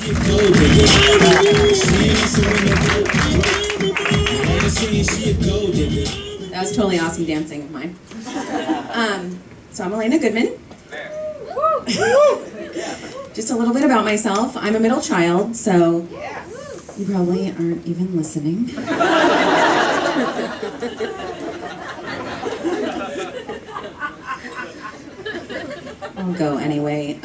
That was totally awesome dancing of mine. So I'm Elena Goodman. Just a little bit about myself. I'm a middle child, so you probably aren't even listening. I'll go anyway.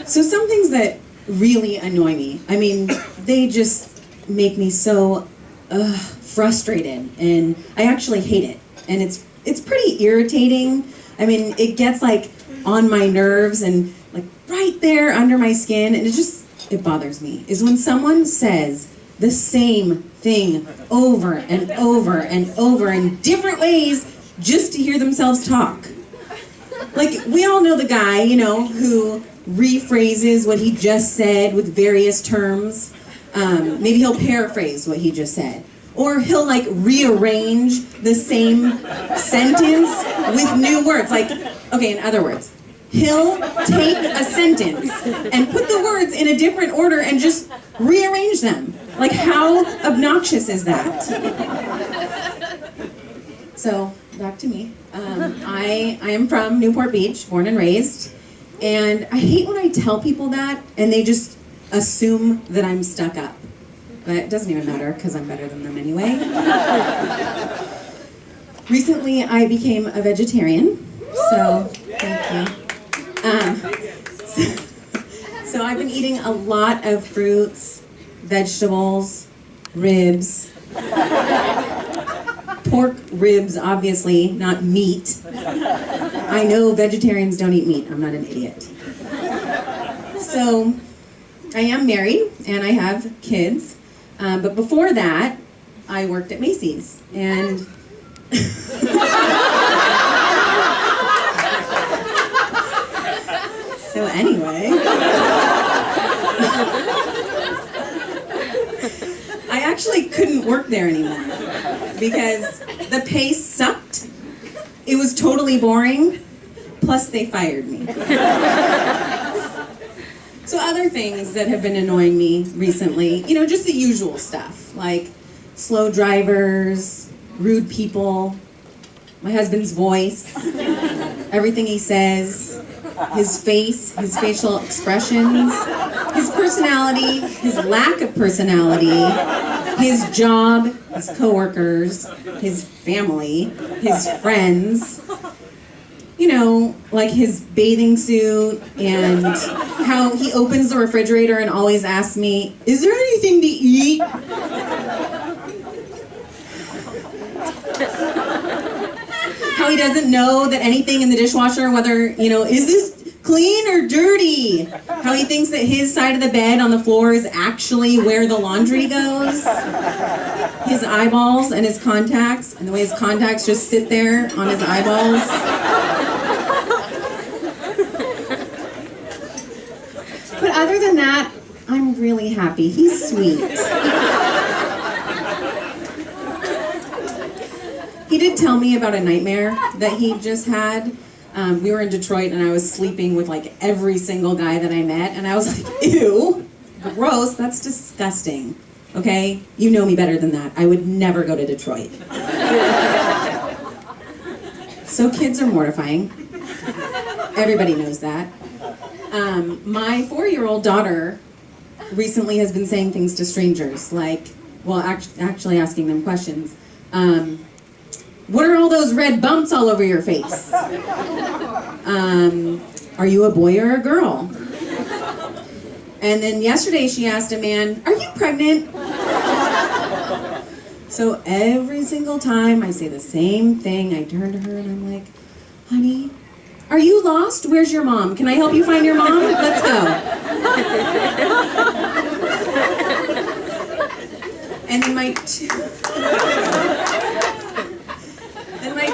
So some things that really annoy me, I mean, they just make me so frustrated, and I actually hate it. And it's pretty irritating. I mean, it gets like on my nerves and like right there under my skin, and it bothers me, is when someone says the same thing over and over and over in different ways just to hear themselves talk. Like, we all know the guy, you know, who rephrases what he just said with various terms. Maybe he'll paraphrase what he just said. Or he'll, like, rearrange the same sentence with new words. Like, okay, in other words, he'll take a sentence and put the words in a different order and just rearrange them. Like, how obnoxious is that? So, back to me. I am from Newport Beach, born and raised, and I hate when I tell people that and they just assume that I'm stuck up. But it doesn't even matter because I'm better than them anyway. Recently, I became a vegetarian, so thank you. So I've been eating a lot of fruits, vegetables, ribs. Pork ribs, obviously, not meat. I know vegetarians don't eat meat. I'm not an idiot. So, I am married, and I have kids. But before that, I worked at Macy's. And so anyway, I actually couldn't work there anymore because the pay sucked, it was totally boring, plus they fired me. So other things that have been annoying me recently, you know, just the usual stuff, like slow drivers, rude people, my husband's voice, everything he says, his face, his facial expressions, his personality, his lack of personality, his job, his coworkers, his family, his friends, you know, like his bathing suit and how he opens the refrigerator and always asks me, "Is there anything to eat?" How he doesn't know that anything in the dishwasher, whether, you know, is this clean or dirty? How he thinks that his side of the bed on the floor is actually where the laundry goes. His eyeballs and his contacts, and the way his contacts just sit there on his eyeballs. But other than that, I'm really happy. He's sweet. He did tell me about a nightmare that he just had. We were in Detroit and I was sleeping with like every single guy that I met, and I was like, ew, gross, that's disgusting. Okay? You know me better than that. I would never go to Detroit. So kids are mortifying. Everybody knows that. My 4-year-old daughter recently has been saying things to strangers, like, well, actually asking them questions. What are all those red bumps all over your face? Are you a boy or a girl? And then yesterday she asked a man, "Are you pregnant?" So every single time I say the same thing, I turn to her and I'm like, "Honey, are you lost? Where's your mom? Can I help you find your mom? Let's go." And then my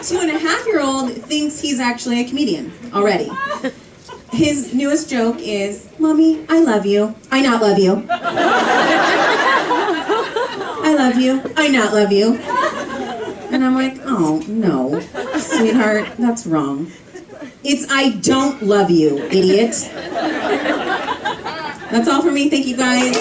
2.5-year-old thinks he's actually a comedian already. His newest joke is, "Mommy, I love you. I not love you. I love you. I not love you." And I'm like, oh, no, sweetheart, that's wrong. It's I don't love you, idiot. That's all for me. Thank you guys.